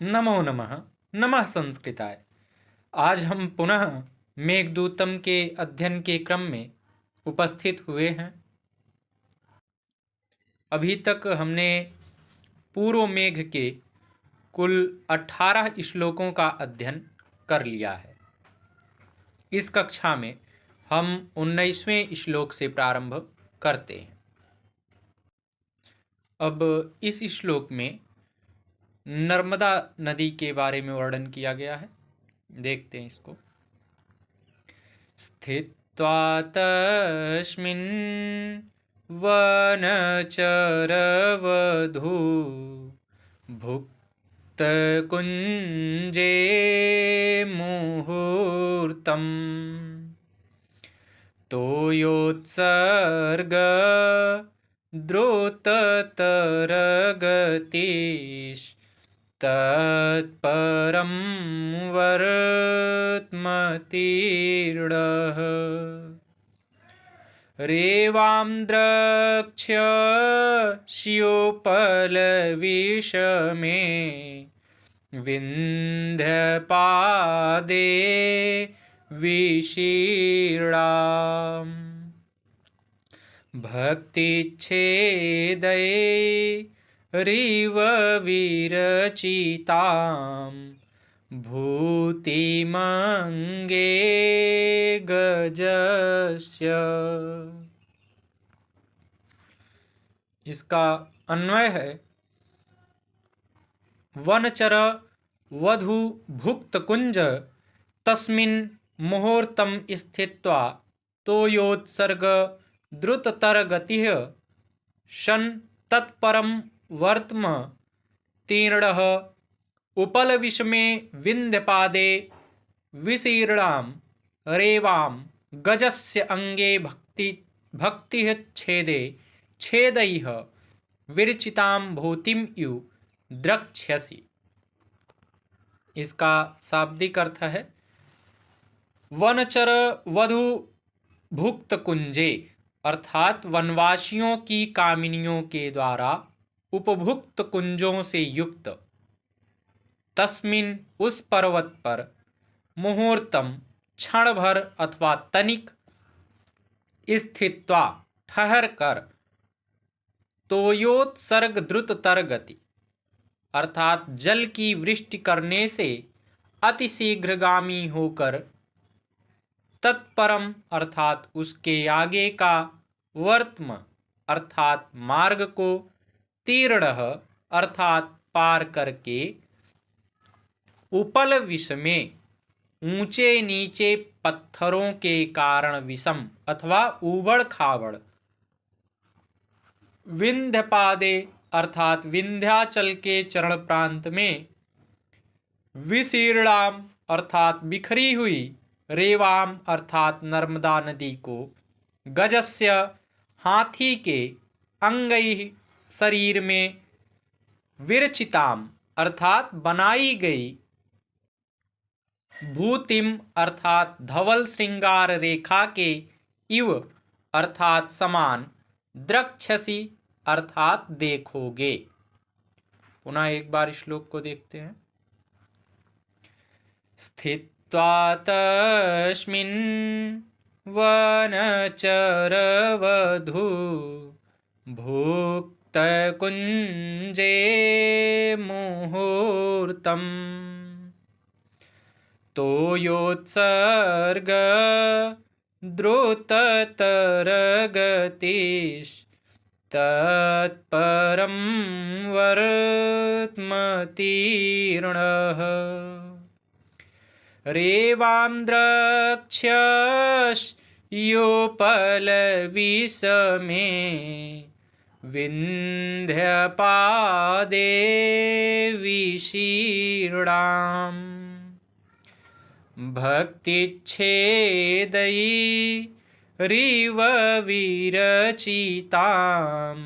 नमो नमः। नमः संस्कृताय। आज हम पुनः मेघदूतम के अध्ययन के क्रम में उपस्थित हुए हैं। अभी तक हमने पूर्व मेघ के कुल 18 श्लोकों का अध्ययन कर लिया है। इस कक्षा में हम 19वें श्लोक से प्रारंभ करते हैं। अब इस श्लोक में नर्मदा नदी के बारे में वर्णन किया गया है। देखते हैं इसको। स्थित्वा तस्मिन् वनचरवधू भुक्तकुञ्जे मुहूर्तम् तोयोत्सर्ग द्रुततरगतिस्तत्परं वर्त्मतीर्णः रेवां द्रक्ष्योपलविषमे विन्ध्यपादे विशीर्णाम् भक्तिच्छेदैरिव विरचितां भूतिमङ्गे गजस्य। इसका अन्वय है, वनचर वधु भुक्त कुंज तस्मिन् मुहूर्तं स्थित्वा तोयोत्सर्ग द्रुततरगतिः शन तत्परं वर्त्म तीर्णः उपलविषमे विन्ध्यपादे विशीर्णां रेवां गजस्य अंगे भक्तिः छेदैः विरचितां भूतिं इव द्रक्ष्यसि। इसका शाब्दिक अर्थ है, वनचर वधु भुक्त कुंजे अर्थात वनवासियों की कामिनियों के द्वारा उपभुक्त कुंजों से युक्त, तस्मिन उस पर्वत पर, मुहूर्तम क्षण भर अथवा तनिक, स्थित्वा ठहर कर, तोयोत्सर्ग द्रुततर गति अर्थात जल की वृष्टि करने से अतिशीघ्रगामी होकर, तत्परम अर्थात उसके आगे का, वर्त्म अर्थात मार्ग को, तीर्ण अर्थात पार करके, उपल विषमे ऊंचे नीचे पत्थरों के कारण विषम अथवा ऊबड़ खाबड़, विंध्यपादे अर्थात विंध्याचल के चरण प्रांत में, विशीर्णाम अर्थात बिखरी हुई, रेवाम अर्थात नर्मदा नदी को, गजस्य हाथी के, अंगैः शरीर में, विरचिताम अर्थात बनाई गई, भूतिम अर्थात धवल श्रृंगार रेखा के, इव अर्थात समान, द्रक्ष्यसि अर्थात देखोगे। पुनः एक बार श्लोक को देखते हैं। स्थित्वा तस्मिन् वनचरवधू भुक्तकुञ्जे मुहूर्तम् तोयोत्सर्ग द्रुततरगतिस्तत्परं वर्त्मतीर्णः रेवां द्रक्ष्योपलविषमे विन्ध्यपादे विशीर्णाम् भक्तिच्छेदैरिव विरचितां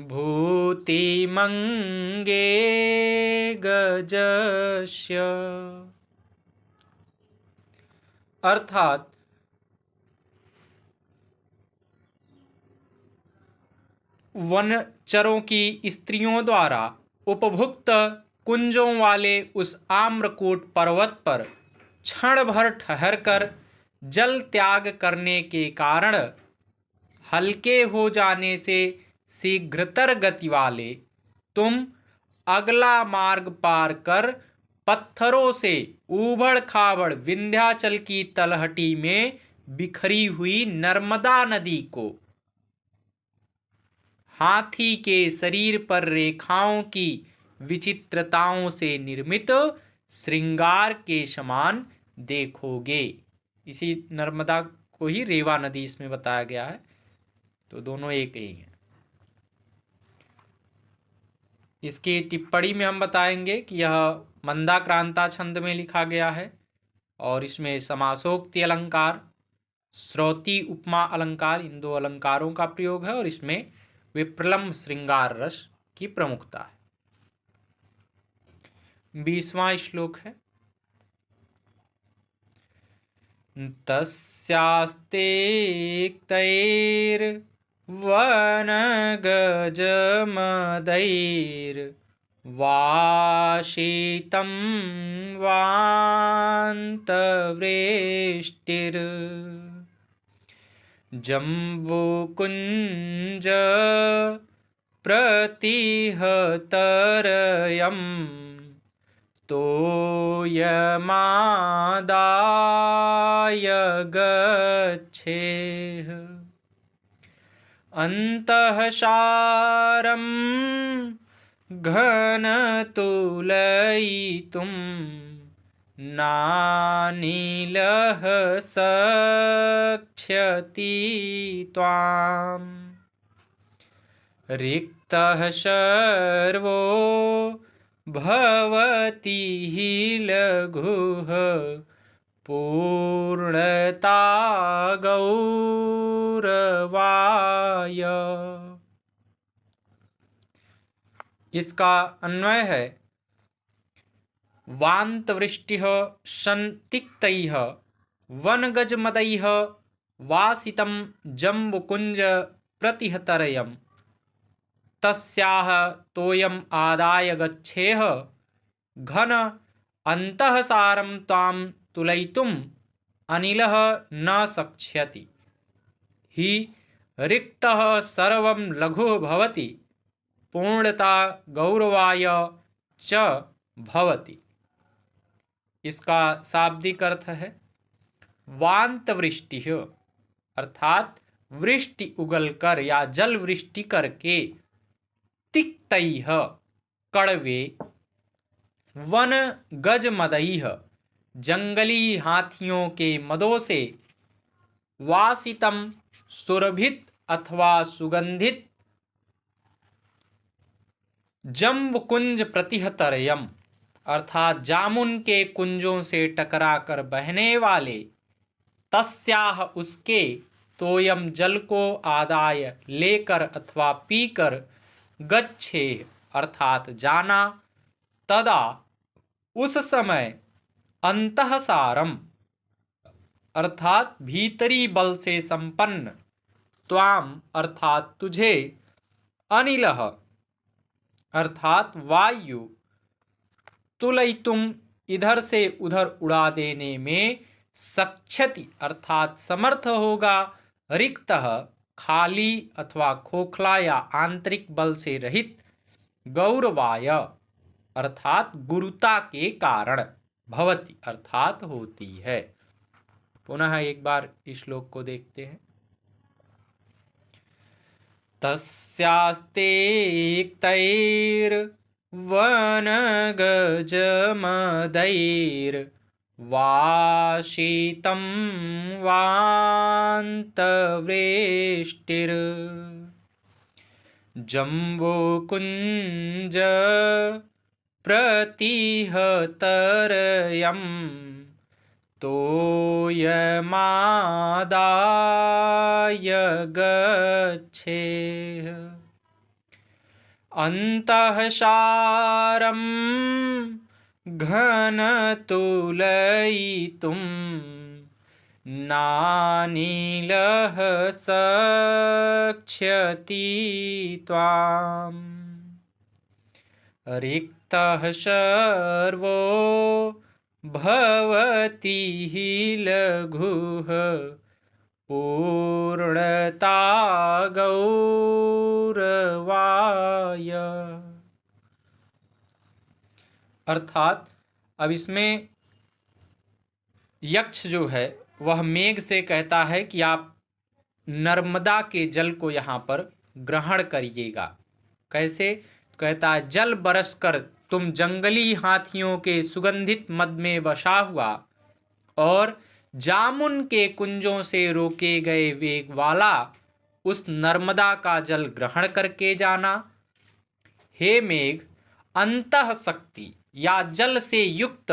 भूतिमङ्गे गजस्य। अर्थात वनचरों की स्त्रियों द्वारा उपभुक्त कुंजों वाले उस आम्रकूट पर्वत पर क्षण भर ठहरकर जल त्याग करने के कारण हल्के हो जाने से शीघ्रतर गति वाले तुम अगला मार्ग पार कर पत्थरों से ऊबड़ खाबड़ विंध्याचल की तलहटी में बिखरी हुई नर्मदा नदी को हाथी के शरीर पर रेखाओं की विचित्रताओं से निर्मित श्रृंगार के समान देखोगे। इसी नर्मदा को ही रेवा नदी इसमें बताया गया है, तो दोनों एक ही हैं। इसकी टिप्पणी में हम बताएंगे कि यह मंदाक्रांता छंद में लिखा गया है और इसमें समासोक्ति अलंकार, श्रौति उपमा अलंकार, इन दो अलंकारों का प्रयोग है और इसमें विप्रलंब श्रृंगार रस की प्रमुखता है। 20वां श्लोक है। तस्यास्ते तैर्वनगजमदैर् वाशितं वान्तवृष्टिर् जम्बुकुञ्ज प्रतिहतरयम् तोयमादाय गच्छेह अन्तःसारं घनतुलयितुं नानिलः सख्यति त्वाम् रिक्तः सर्वो भवति हि लघुः पूर्णता गौरवाय। इसका अन्वय है वान्तवृष्टिः संतिक्तैः वनगजमदैः वासितं जम्बुकुञ्ज प्रतिहतरयम् तस्याः तोयम् आदाय गच्छेह घन अन्तःसारं त्वां तुलयितुम् अनिलः न शक्ष्यति हि रिक्तः सर्वं लघुः भवति पूर्णता गौरवाय च भवति। इसका शाब्दिक अर्थ है वान्तवृष्टि अर्थात वृष्टि उगलकर या जल वृष्टि करके, तिक्तैः कड़वे, वन गज मदैः जंगली हाथियों के मदों से, वासितम सुरभित अथवा सुगंधित, जम्बुकुंज प्रतिहतरयम अर्थात जामुन के कुंजों से टकराकर बहने वाले, तस्याह उसके, तोयम जल को आदाय लेकर अथवा पीकर, गच्छे अर्थात जाना, तदा उस समय, अंतःसारम अर्थात भीतरी बल से संपन्न, त्वाम अर्थात तुझे, अनिलः अर्थात वायु, तुलयितुम इधर से उधर उड़ा देने में, शक्ष्यति अर्थात समर्थ होगा, रिक्तः खाली अथवा खोखला या आंतरिक बल से रहित, गौरवाय अर्थात गुरुता के कारण, भवति अर्थात होती है। पुनः एक बार इस श्लोक को देखते हैं। तस्यास्ते तैर्वनगजमदैर् वाशितं वान्तवृष्टिर् जम्बुकुञ्ज प्रतिहतरयम् तोयमादाय गच्छेह अन्तःसारं घनतुलयितुं नानिलः शक्ष्यति त्वाम् रिक्तः सर्वो भवति हि लघुः पूर्णता गौरवाय। अर्थात अब इसमें यक्ष जो है वह मेघ से कहता है कि आप नर्मदा के जल को यहाँ पर ग्रहण करिएगा। कैसे? कहता है जल बरस कर तुम जंगली हाथियों के सुगंधित मद में बसा हुआ और जामुन के कुंजों से रोके गए वेग वाला उस नर्मदा का जल ग्रहण करके जाना। हे मेघ, अंतः शक्ति या जल से युक्त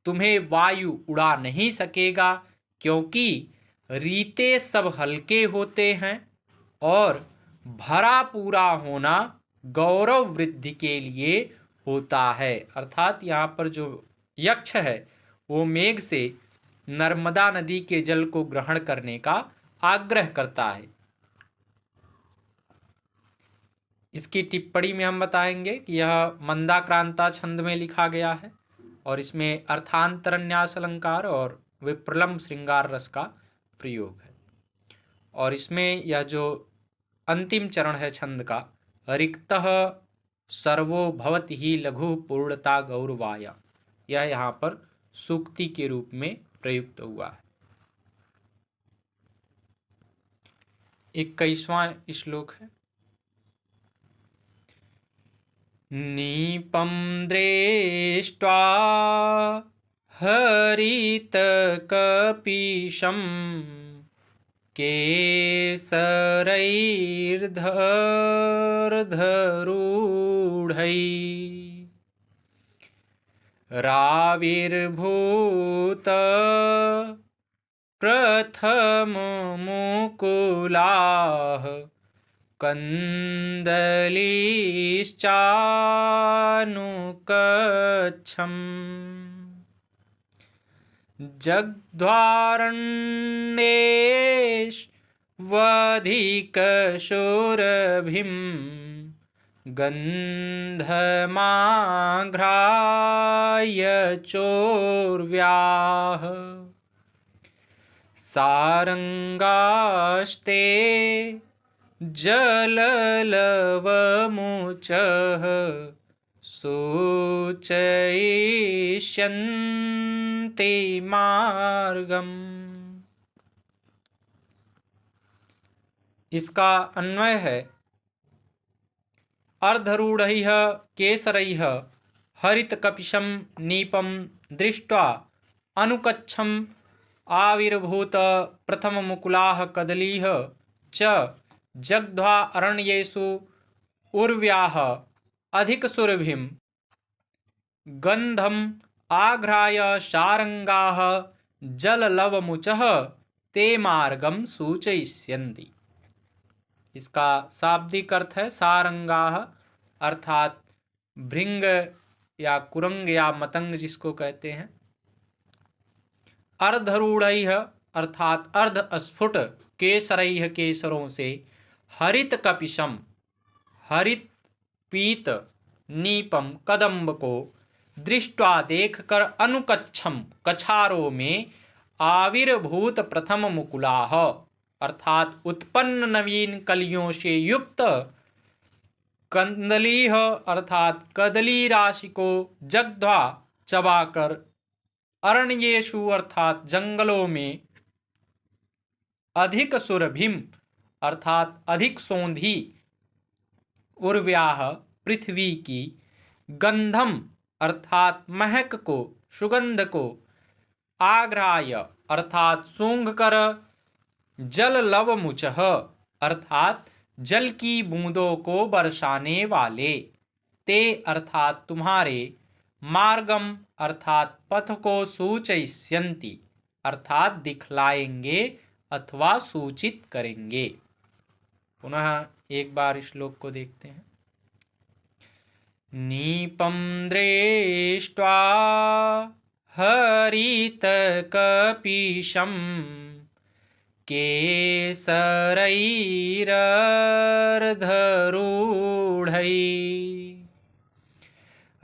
तुम्हें वायु उड़ा नहीं सकेगा, क्योंकि रीते सब हल्के होते हैं और भरा पूरा होना गौरव वृद्धि के लिए होता है। अर्थात यहाँ पर जो यक्ष है वो मेघ से नर्मदा नदी के जल को ग्रहण करने का आग्रह करता है। इसकी टिप्पणी में हम बताएंगे कि यह मंदाक्रांता छंद में लिखा गया है और इसमें अर्थांतरन्यास अलंकार और विप्रलंब श्रृंगार रस का प्रयोग है। और इसमें यह जो अंतिम चरण है छंद का, रिक्तः सर्वो भवति ही लघु पूर्णता गौरवाय, यह यहाँ पर सूक्ति के रूप में प्रयुक्त हुआ है। 21वां श्लोक है। नीपं दृष्ट्वा हरितकपिशं केसरैर्धरूढैः राविर्भूत प्रथममुकुलाः कन्दलीश्चानुकच्छम् जग्ध्वारण्येष्वधिकशोरभिं गन्धमाघ्राय चोर्व्याः सारंगास्ते जललवमुचः सूचयिष्यन्ति मार्गम्। इसका अन्वय है अर्धरूढ़ैः केसरैः हरितकपिशं नीपं दृष्ट्वा अनुकच्छम् आविर्भूत प्रथममुकुलाः कदलीः च जग्ध्वा अरण्येषु उर्व्याः अधिकसुरभिं गन्धम् आघ्राय सारंगाः जललवमुचः ते मार्गं सूचयिष्यन्ति। इसका शाब्दिक अर्थ है सारंगाः अर्थात भृंग या कुरंग या मतंग जिसको कहते हैं। अर्धरूढ़ैः अर्थात अर्ध स्फुट केसरैः केसरों से हरित कपिशम हरित पीत नीपम कदम्ब को दृष्टवा देखकर अनुकच्छम कछारों में आविर्भूत प्रथम मुकुलाह अर्थात उत्पन्न नवीन कलियों से युक्त कंदलीह अर्थात कदली राशि को जग्ध्वा चबाकर अरण्येषु अर्थात जंगलों में अधिक सुरभिम अर्थात अधिक सौंधी उर्व्याह पृथ्वी की गंधम अर्थात महक को सुगंध को आग्राय अर्थात सूंघ कर जल लवमुचः अर्थात जल की बूंदों को बरसाने वाले ते अर्थात तुम्हारे मार्गम अर्थात पथ को सूचयिष्यन्ति अर्थात दिखलाएंगे अथवा सूचित करेंगे। पुनः एक बार श्लोक को देखते हैं। नीपं दृष्ट्वा हरितकपिशं केसरैरर्धरूढैः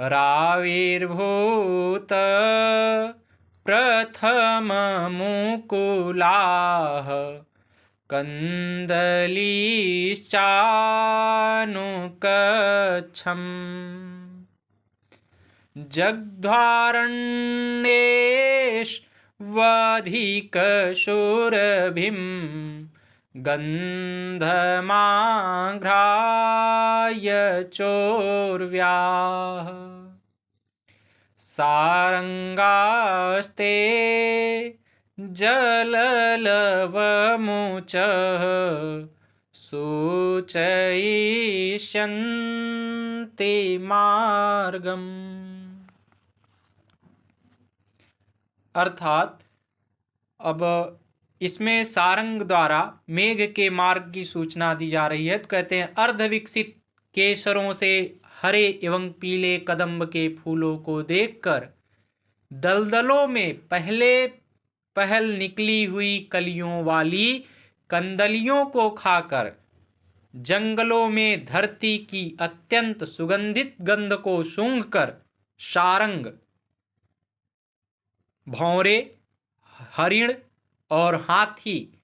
राविर्भूत प्रथममुकुलाः कन्दलीश्चानुकच्छम् जग्ध्वारण्येष्वधिकशुरभिं गन्धमाघ्राय चोर्व्याः सारंगास्ते जललवमुचः सूचयिष्यन्ति मार्गम्। अर्थात अब इसमें सारंग द्वारा मेघ के मार्ग की सूचना दी जा रही है। तो कहते हैं अर्धविकसित केसरों से हरे एवं पीले कदम्ब के फूलों को देखकर दलदलों में पहल निकली हुई कलियों वाली कंदलियों को खाकर जंगलों में धरती की अत्यंत सुगंधित गंध को सूंघकर सारंग, भौरे, हरिण और हाथी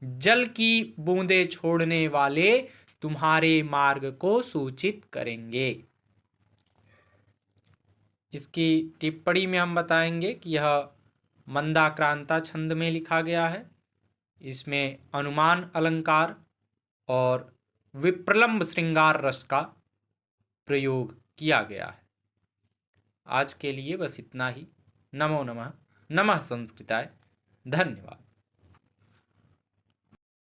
जल की बूंदें छोड़ने वाले तुम्हारे मार्ग को सूचित करेंगे। इसकी टिप्पणी में हम बताएंगे कि यह मंदाक्रांता छंद में लिखा गया है। इसमें अनुमान अलंकार और विप्रलंब श्रृंगार रस का प्रयोग किया गया है। आज के लिए बस इतना ही। नमो नमः। नमः संस्कृताय। धन्यवाद।